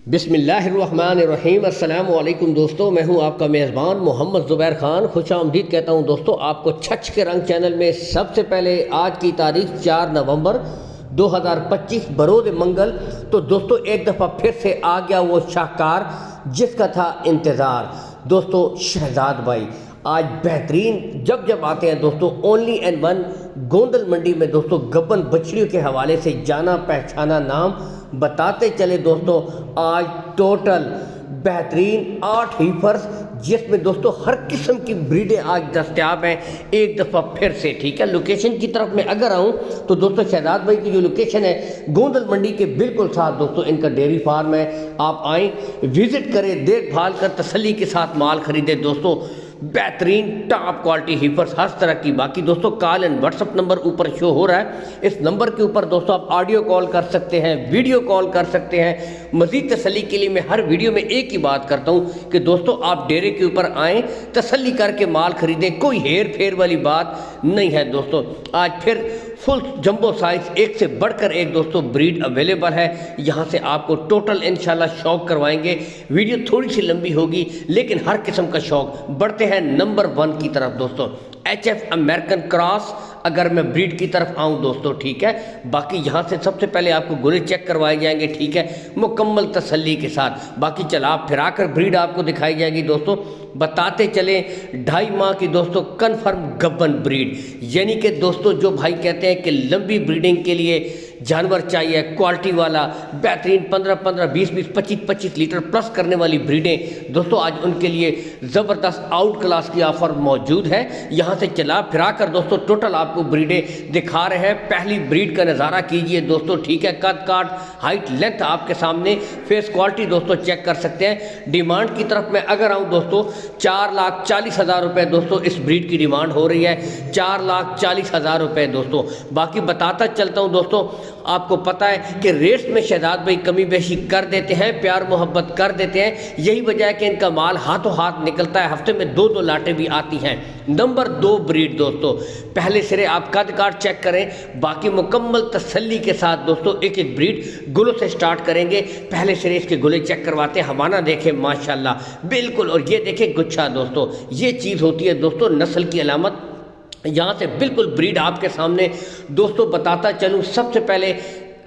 बिस्मिल्लाहिर्रहमानिर्रहीम। अस्सलाम वालेकुम दोस्तों, मैं हूं आपका मेज़बान मोहम्मद ज़ुबैर ख़ान। खुश आमदीद कहता हूं दोस्तों आपको छछ के रंग चैनल में। सबसे पहले आज की तारीख 4 नवंबर 2025 बरोज़ मंगल। तो दोस्तों एक दफ़ा फिर से आ गया वो शाहकार जिसका था इंतज़ार। दोस्तों शहजाद भाई आज बेहतरीन जब जब आते हैं दोस्तों ओनली एंड वन गोंदल मंडी में दोस्तों गब्बन बछड़ियों के हवाले से जाना पहचाना नाम बताते चले दोस्तों। आज टोटल बेहतरीन 8 हीफर्स जिसमें दोस्तों हर किस्म की ब्रीडें आज दस्तयाब हैं। एक दफ़ा फिर से ठीक है, लोकेशन की तरफ मैं अगर आऊँ तो दोस्तों शहजाद भाई की जो लोकेशन है गोंदल मंडी के बिल्कुल साथ दोस्तों इनका डेयरी फार्म है। आप आएँ, विज़िट करें, देखभाल कर तसल्ली के साथ माल खरीदें दोस्तों। बेहतरीन टॉप क्वालिटी हीफर्स हर तरह की। बाकी दोस्तों कॉल एंड व्हाट्सअप नंबर ऊपर शो हो रहा है, इस नंबर के ऊपर दोस्तों आप ऑडियो कॉल कर सकते हैं, वीडियो कॉल कर सकते हैं। मज़ीद तसल्ली के लिए मैं हर वीडियो में एक ही बात करता हूँ कि दोस्तों आप डेरे के ऊपर आएँ, तसल्ली करके माल खरीदें, कोई हेर फेर वाली बात नहीं है दोस्तों। आज फिर फुल जंबो साइज एक से बढ़कर एक दोस्तों ब्रीड अवेलेबल है। यहाँ से आपको टोटल इंशाल्लाह शौक करवाएंगे। वीडियो थोड़ी सी लंबी होगी लेकिन हर किस्म का शौक। बढ़ते हैं नंबर 1 की तरफ दोस्तों, HF अमेरिकन क्रॉस। अगर मैं ब्रीड की तरफ आऊँ दोस्तों ठीक है, बाकी यहाँ से सबसे पहले आपको गुले चेक करवाए जाएंगे ठीक है, मुकम्मल तसल्ली के साथ। बाकी चला फिरा कर ब्रीड आपको दिखाई जाएगी दोस्तों। बताते चले 2.5 माह की दोस्तों कन्फर्म गब्बन ब्रीड, यानी कि दोस्तों जो भाई कहते हैं कि लंबी ब्रीडिंग के लिए जानवर चाहिए क्वालिटी वाला, बेहतरीन 15-15, 20-20, 25-25 लीटर प्लस करने वाली ब्रीडें दोस्तों आज उनके लिए ज़बरदस्त आउट क्लास की ऑफ़र मौजूद है। यहाँ से चला फिरा कर दोस्तों टोटल आपको ब्रीडें दिखा रहे हैं। पहली ब्रीड का नज़ारा कीजिए दोस्तों ठीक है, कद काट हाइट लेंथ आपके सामने, फेस क्वालिटी दोस्तों चेक कर सकते हैं। डिमांड की तरफ मैं अगर आऊँ दोस्तों 4,40,000 रुपये दोस्तों इस ब्रीड की डिमांड हो रही है, 4,40,000 रुपये दोस्तों। बाकी बताता चलता हूँ दोस्तों, आपको पता है कि रेट्स में शहजाद भाई कमी बेशी कर देते हैं, प्यार मोहब्बत कर देते हैं। यही वजह है कि इनका माल हाथों हाथ निकलता है, हफ्ते में 2-2 लाटें भी आती हैं। नंबर 2 ब्रीड दोस्तों, पहले सिरे आप कद काट चेक करें, बाकी मुकम्मल तसल्ली के साथ दोस्तों एक एक ब्रीड गुलों से स्टार्ट करेंगे। पहले सिरे इसके गुले चेक करवाते हैं, हवाना देखें माशाल्लाह बिल्कुल, और ये देखें गुच्छा दोस्तों। ये चीज़ होती है दोस्तों नस्ल की अलामत। यहाँ से बिल्कुल ब्रीड आपके सामने दोस्तों बताता चलूँ। सबसे पहले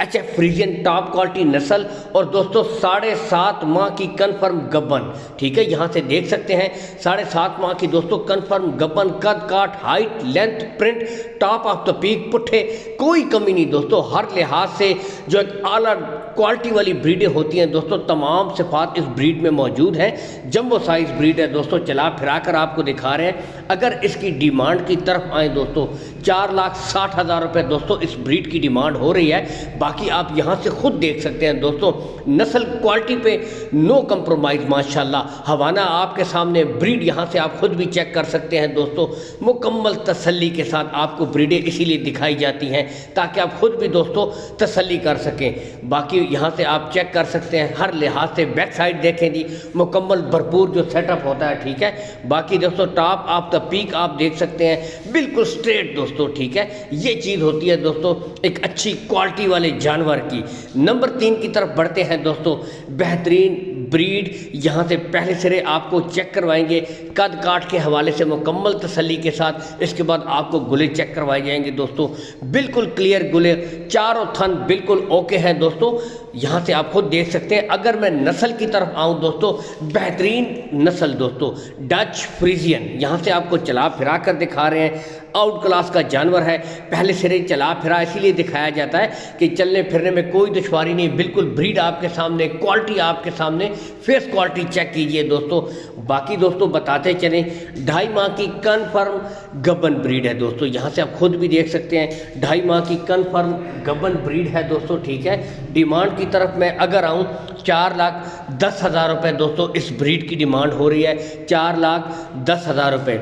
HF फ्रीजियन टॉप क्वालिटी नस्ल और दोस्तों 7.5 माह की कन्फर्म गब्बन ठीक है। यहाँ से देख सकते हैं 7.5 माह की दोस्तों कन्फर्म गब्बन, कद काट height length print top of the peak पुट्ठे, कोई कमी नहीं दोस्तों। हर लिहाज से जो एक आला क्वालिटी वाली ब्रीडें होती हैं दोस्तों, तमाम सिफात इस ब्रीड में मौजूद हैं। जंबो साइज ब्रीड है दोस्तों, चला फिरा कर आपको दिखा रहे हैं। अगर इसकी डिमांड की तरफ आए दोस्तों 4,60,000 रुपये दोस्तों इस ब्रीड की डिमांड हो रही है। बाकी आप यहाँ से खुद देख सकते हैं दोस्तों, नस्ल क्वालिटी पे नो कंप्रोमाइज़ माशाल्लाह। हवाना आपके सामने, ब्रीड यहाँ से आप खुद भी चेक कर सकते हैं दोस्तों। मुकम्मल तसल्ली के साथ आपको ब्रीडें इसीलिए दिखाई जाती हैं ताकि आप खुद भी दोस्तों तसल्ली कर सकें। बाकी यहाँ से आप चेक कर सकते हैं हर लिहाज से। बैक साइड देखें जी, मुकम्मल भरपूर जो सेटअप होता है ठीक है। बाकी दोस्तों टॉप ऑफ द पीक आप देख सकते हैं बिल्कुल स्ट्रेट दोस्तों ठीक है। ये चीज़ होती है दोस्तों एक अच्छी क्वालिटी वाले जानवर की। नंबर 3 की तरफ बढ़ते हैं दोस्तों, बेहतरीन ब्रीड। यहाँ से पहले सिरे आपको चेक करवाएंगे कद काट के हवाले से मुकम्मल तसल्ली के साथ। इसके बाद आपको गुले चेक करवाए जाएंगे दोस्तों, बिल्कुल क्लियर गुले, चारों थन बिल्कुल ओके हैं दोस्तों। यहाँ से आप खुद देख सकते हैं। अगर मैं नस्ल की तरफ आऊँ दोस्तों, बेहतरीन नस्ल दोस्तों डच फ्रीजियन, यहाँ से आपको चला फिरा कर दिखा रहे हैं। आउट क्लास का जानवर है, पहले सिरे चला फिरा इसीलिए दिखाया जाता है कि चलने फिरने में कोई दुश्वारी नहीं। बिल्कुल ब्रीड आपके सामने, क्वालिटी आपके सामने, फेस क्वालिटी चेक कीजिए दोस्तों। बाकी दोस्तों बताते चलें 2.5 माह की कन्फर्म गब्बन ब्रीड है दोस्तों। यहाँ से आप खुद भी देख सकते हैं 2.5 माह की कन्फर्म गब्बन ब्रीड है दोस्तों ठीक है। डिमांड की तरफ मैं अगर आऊँ 4,10,000 रुपये दोस्तों इस ब्रीड की डिमांड हो रही है, 4,10,000 रुपये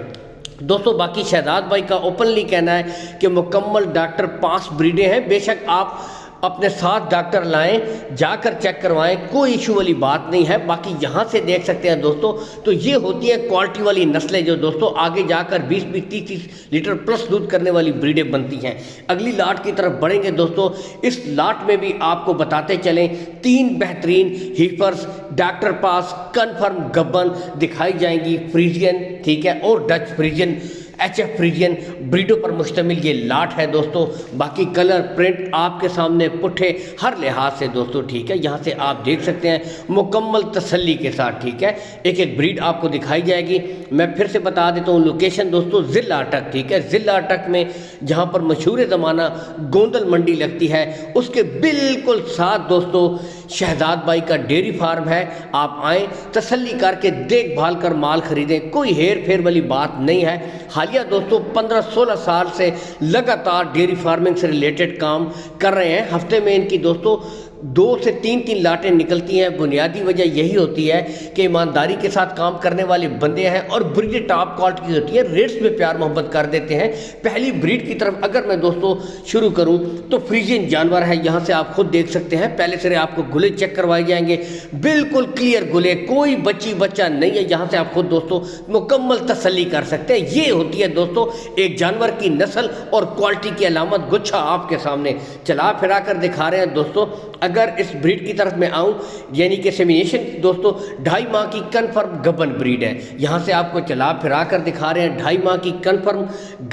दोस्तों। बाकी शहजाद भाई का ओपनली कहना है कि मुकम्मल डॉक्टर पास ब्रीडें हैं। बेशक आप اپنے ساتھ ڈاکٹر لائیں، جا کر چیک کروائیں، کوئی ایشو والی بات نہیں ہے۔ باقی یہاں سے دیکھ سکتے ہیں دوستو، تو یہ ہوتی ہیں کوالٹی والی نسلیں جو دوستو آگے جا کر 20-30 لیٹر پلس دودھ کرنے والی بریڈیں بنتی ہیں۔ اگلی لاٹ کی طرف بڑھیں گے دوستو، اس لاٹ میں بھی آپ کو بتاتے چلیں 3 بہترین ہیفرز ڈاکٹر پاس کنفرم گبن دکھائی جائیں گی، فریزین ٹھیک ہے، اور Dutch Friesian H F Friesian بریڈوں پر مشتمل یہ لاٹ ہے دوستو۔ باقی کلر پرنٹ آپ کے سامنے پٹھے ہر لحاظ سے دوستو ٹھیک ہے، یہاں سے آپ دیکھ سکتے ہیں مکمل تسلی کے ساتھ ٹھیک ہے، ایک ایک بریڈ آپ کو دکھائی جائے گی۔ میں پھر سے بتا دیتا ہوں لوکیشن دوستو ضلع اٹک ٹھیک ہے، ضلع اٹک میں جہاں پر مشہور زمانہ گوندل منڈی لگتی ہے، اس کے بالکل ساتھ دوستو شہزاد بھائی کا ڈیری فارم ہے۔ آپ آئیں، تسلی کر کے دیکھ بھال کر مال خریدیں، کوئی ہیر پھیر والی بات نہیں ہے۔ حالیہ دوستو 15-16 سال سے لگاتار ڈیری فارمنگ سے ریلیٹڈ کام کر رہے ہیں۔ ہفتے میں ان کی دوستو 2 سے 3 لاٹیں نکلتی ہیں۔ بنیادی وجہ یہی ہوتی ہے کہ ایمانداری کے ساتھ کام کرنے والے بندے ہیں اور بریڈ ٹاپ کوالٹی کی ہوتی ہے، ریٹس میں پیار محبت کر دیتے ہیں۔ پہلی بریڈ کی طرف اگر میں دوستو شروع کروں تو فریزین جانور ہے، یہاں سے آپ خود دیکھ سکتے ہیں۔ پہلے سرے آپ کو گلے چیک کروائے جائیں گے، بالکل کلیئر گلے، کوئی بچی بچہ نہیں ہے، یہاں سے آپ خود دوستو مکمل تسلی کر سکتے ہیں۔ یہ ہوتی ہے دوستو ایک جانور کی نسل اور کوالٹی کی علامت، گچھا آپ کے سامنے چلا پھرا کر دکھا رہے ہیں دوستو۔ اگر اس بریڈ کی طرف میں آؤں، یعنی کہ سیمینیشن دوستو 2.5 ماہ کی کنفرم گبن بریڈ ہے، یہاں سے آپ کو چلا پھرا کر دکھا رہے ہیں 2.5 ماہ کی کنفرم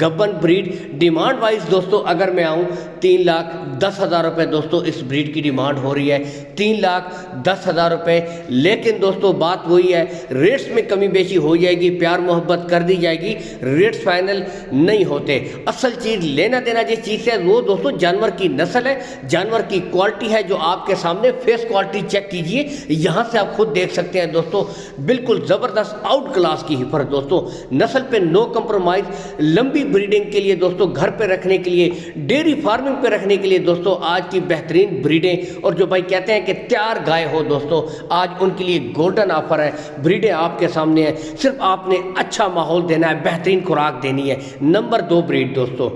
گبن بریڈ۔ ڈیمانڈ وائز دوستو اگر میں آؤں 3,10,000 روپے دوستو اس بریڈ کی ڈیمانڈ ہو رہی ہے، 3,10,000 روپے۔ لیکن دوستو بات وہی ہے، ریٹس میں کمی بیشی ہو جائے گی، پیار محبت کر دی جائے گی، ریٹس فائنل نہیں ہوتے۔ اصل چیز لینا دینا جس چیز سے وہ دوستو جانور کی نسل ہے، جانور کی کوالٹی ہے، جو آپ کے سامنے فیس کوالٹی چیک کیجئے، یہاں سے آپ خود دیکھ سکتے ہیں دوستو، بالکل زبردست آؤٹ کلاس کی ہیفر دوستو، نسل پہ نو کمپرومائز، لمبی بریڈنگ کے لیے دوستو، گھر پہ رکھنے کے لیے، ڈیری فارمنگ پہ رکھنے کے لیے دوستو آج کی بہترین بریڈیں، اور جو بھائی کہتے ہیں کہ تیار گائے ہو دوستو، آج ان کے لیے گولڈن آفر ہے، بریڈیں آپ کے سامنے ہیں، صرف آپ نے اچھا ماحول دینا ہے، بہترین خوراک دینی ہے۔ نمبر 2 بریڈ دوستو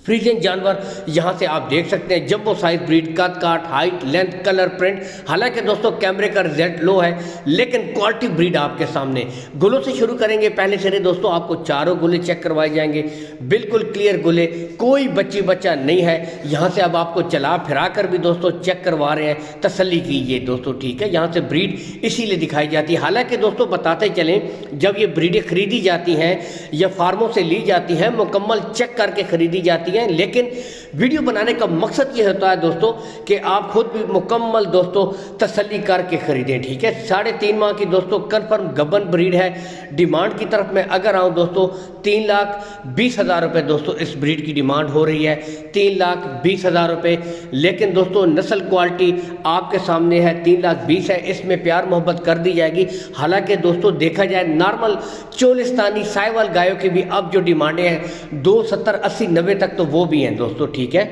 فریزین جانور، یہاں سے آپ دیکھ سکتے ہیں جمبو سائز بریڈ، قد کاٹ، ہائٹ، لینتھ، کلر پرنٹ، حالانکہ دوستو کیمرے کا ریزلٹ لو ہے لیکن کوالٹی بریڈ آپ کے سامنے۔ گلوں سے شروع کریں گے، پہلے سرے دوستو آپ کو چاروں گلے چیک کروائے جائیں گے، بالکل کلیئر گلے، کوئی بچی بچہ نہیں ہے۔ یہاں سے اب آپ کو چلا پھرا کر بھی دوستو چیک کروا رہے ہیں، تسلی کیجئے دوستو ٹھیک ہے، یہاں سے بریڈ اسی لیے دکھائی جاتی ہے۔ حالانکہ دوستو بتاتے چلیں، جب یہ بریڈیں خریدی جاتی ہیں یا فارموں سے لی جاتی ہیں، مکمل چیک کر کے خریدی جاتی ہیں، لیکن ویڈیو بنانے کا مقصد یہ ہوتا ہے دوستو کہ آپ خود بھی مکمل دوستو تسلی کر کے خریدیں ٹھیک ہے۔ 3.5 ماہ کی دوستو کنفرم گبن بریڈ ہے۔ ڈیمانڈ کی طرف میں اگر آؤں دوستو 3,20,000 روپے دوستو اس بریڈ کی ڈیمانڈ ہو رہی ہے، 3,20,000 روپے۔ لیکن دوستو نسل کوالٹی آپ کے سامنے ہے، 3,20,000 ہے، اس میں پیار محبت کر دی جائے گی۔ حالانکہ دوستو دیکھا جائے نارمل چولستانی سائیوال گایوں کی بھی اب جو ڈیمانڈیں ہیں 270 80 90 تک تو وہ بھی ہیں دوستو ٹھیک ہے۔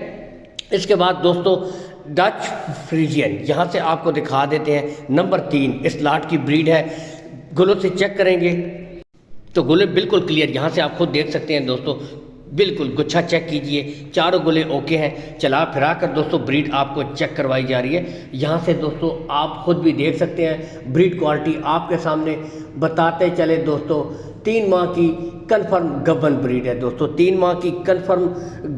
اس کے بعد دوستو ڈچ فریزین، یہاں سے آپ کو دکھا دیتے ہیں نمبر 3 اس لاٹ کی بریڈ ہے۔ گلوں سے چیک کریں گے تو گلے بالکل کلیئر، یہاں سے آپ خود دیکھ سکتے ہیں دوستو، بالکل گچھا چیک کیجئے، چاروں گلے اوکے ہیں۔ چلا پھرا کر دوستو بریڈ آپ کو چیک کروائی جا رہی ہے، یہاں سے دوستو آپ خود بھی دیکھ سکتے ہیں، بریڈ کوالٹی آپ کے سامنے بتاتے چلے دوستو۔ 3 ماہ کی کنفرم گبن بریڈ ہے دوستو، 3 ماہ کی کنفرم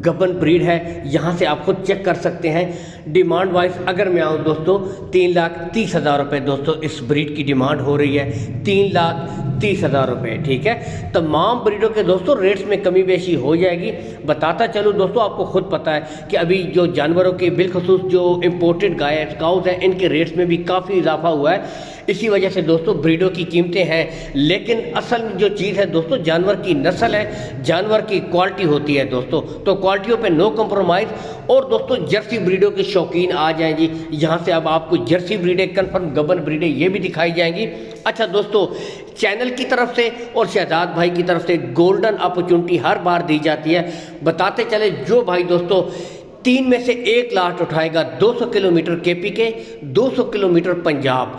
گبن بریڈ ہے، یہاں سے آپ خود چیک کر سکتے ہیں۔ ڈیمانڈ وائز اگر میں آؤں دوستو 3,30,000 روپے دوستو اس بریڈ کی ڈیمانڈ ہو رہی ہے، 3,30,000 روپے ٹھیک ہے۔ تمام بریڈوں کے دوستو ریٹس میں کمی بیشی ہو جائے گی۔ بتاتا چلوں دوستو، آپ کو خود پتہ ہے کہ ابھی جو جانوروں کے بالخصوص جو امپورٹڈ گائے کاؤز ہیں، ان کے ریٹس میں بھی کافی اضافہ ہوا ہے، اسی وجہ سے دوستو بریڈوں کی قیمتیں ہیں۔ لیکن اصل جو چیز ہے دوستو جانور کی نسل ہے، جانور کی کوالٹی ہوتی ہے دوستو، تو کوالٹیوں پہ نو کمپرومائز۔ اور دوستو جرسی بریڈوں کے شوقین آ جائیں گی، یہاں سے اب آپ کو جرسی بریڈیں کنفرم گبن بریڈیں یہ بھی دکھائی جائیں گی۔ اچھا دوستو، چینل کی طرف سے اور شہزاد بھائی کی طرف سے گولڈن اپرچونٹی ہر بار دی جاتی ہے۔ بتاتے چلے جو بھائی دوستو 3 میں سے 1 لاٹ اٹھائے گا 200 کلومیٹر کے پی کے، 200 کلومیٹر پنجاب،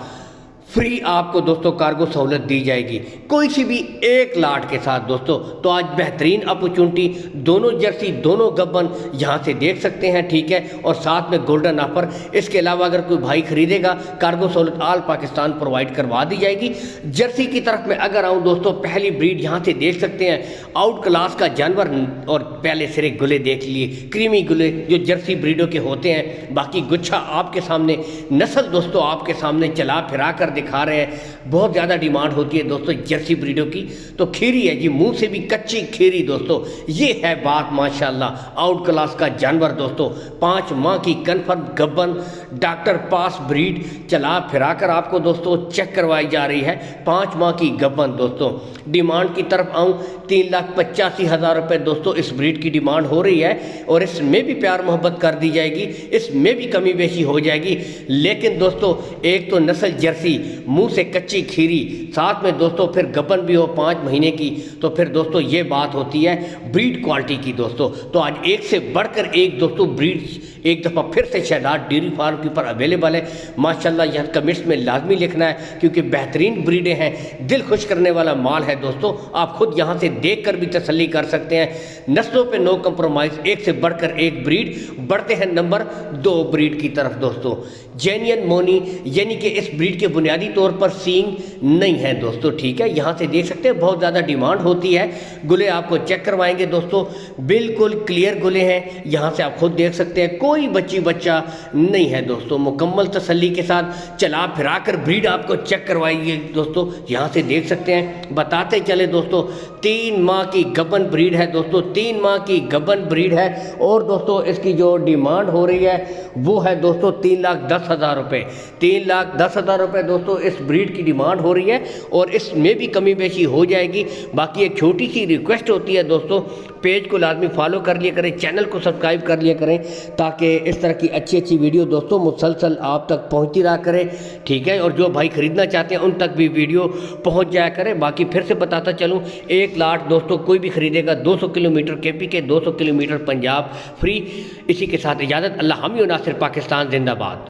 फ्री आपको दोस्तों कार्गो सहूलत दी जाएगी कोई सी भी एक लाट के साथ दोस्तों। तो आज बेहतरीन अपॉर्चुनिटी, दोनों जर्सी दोनों गब्बन यहाँ से देख सकते हैं, ठीक है, और साथ में गोल्डन ऑफर। इसके अलावा अगर कोई भाई खरीदेगा कार्गो सहूलत आल पाकिस्तान प्रोवाइड करवा दी जाएगी। जर्सी की तरफ में अगर आऊँ दोस्तों, पहली ब्रीड यहाँ से देख सकते हैं, आउट क्लास का जानवर, और पहले सिरे गुले देख लिए, क्रीमी गुले जो जर्सी ब्रीडों के होते हैं। बाकी गुच्छा आपके सामने, नस्ल दोस्तों आपके सामने चला फिरा कर दिखा रहे हैं। बहुत ज़्यादा डिमांड होती है दोस्तों जर्सी ब्रीडों की। तो खीरी है जी, मुंह से भी कच्ची खीरी दोस्तों, ये है बात माशाल्लाह। आउट क्लास का जानवर दोस्तों, 5 माह की कन्फर्म गब्बन, डॉक्टर पास ब्रीड, चला फिरा कर आपको दोस्तों चेक करवाई जा रही है। 5 माह की गब्बन दोस्तों। डिमांड की तरफ आऊँ, 3,85,000 रुपये दोस्तों इस ब्रीड की डिमांड हो रही है, और इसमें भी प्यार मोहब्बत कर दी जाएगी, इसमें भी कमी बेशी हो जाएगी। लेकिन दोस्तों एक तो नस्ल जर्सी, मुंह से कच्ची खीरी, साथ में दोस्तों फिर गब्बन भी हो 5 महीने की, तो फिर दोस्तों ये बात होती है ब्रीड क्वालिटी की दोस्तों। तो आज एक से बढ़कर एक दोस्तों ब्रीड एक दफ़ा फिर से शहजाद डेयरी फार्म के ऊपर अवेलेबल है माशाल्लाह। यहाँ कमेंट्स में लाजमी लिखना है, क्योंकि बेहतरीन ब्रीडें हैं, दिल खुश करने वाला माल है दोस्तों। आप खुद यहाँ से देख कर भी तसल्ली कर सकते हैं। नस्लों पे नो कंप्रोमाइज़, एक से बढ़कर एक ब्रीड। बढ़ते हैं नंबर 2 ब्रीड की तरफ दोस्तों, जेनियन मोनी, यानी कि इस ब्रीड के बुनियादी तौर पर सींग नहीं है दोस्तों, ठीक है। यहाँ से देख सकते हैं बहुत ज़्यादा डिमांड होती है। गुले आपको चेक करवाएंगे दोस्तों, बिल्कुल क्लियर गुले हैं, यहाँ से आप खुद देख सकते हैं, कोई बच्ची बच्चा नहीं है दोस्तों। मुकम्मल तसल्ली के साथ चला फिरा कर ब्रीड आपको चेक करवाइए दोस्तों, यहाँ से देख सकते हैं। बताते चले दोस्तों, 3 माह की गब्बन ब्रीड है दोस्तों, 3 माह की गब्बन ब्रीड है। और दोस्तों इसकी जो डिमांड हो रही है वो है दोस्तों 3,10,000 रुपये। 3,10,000 रुपये दोस्तों इस ब्रीड की डिमांड हो रही है, और इसमें भी कमी बेशी हो जाएगी। बाकी एक छोटी सी रिक्वेस्ट होती है दोस्तों, पेज को लाजमी फॉलो कर लिया करें, चैनल को सब्सक्राइब कर लिया करें, ताकि इस तरह की अच्छी अच्छी वीडियो दोस्तों मुसलसल आप तक पहुंचती रहा करें, ठीक है। और जो भाई खरीदना चाहते हैं उन तक भी वीडियो पहुंच जाया करें। बाकी फिर से बताता चलूं, एक लाट दोस्तों कोई भी खरीदेगा 200 किलोमीटर केपी के, 200 किलोमीटर पंजाब फ्री। इसी के साथ इजाज़त, अल्लाह हामी और नासिर, पाकिस्तान जिंदाबाद।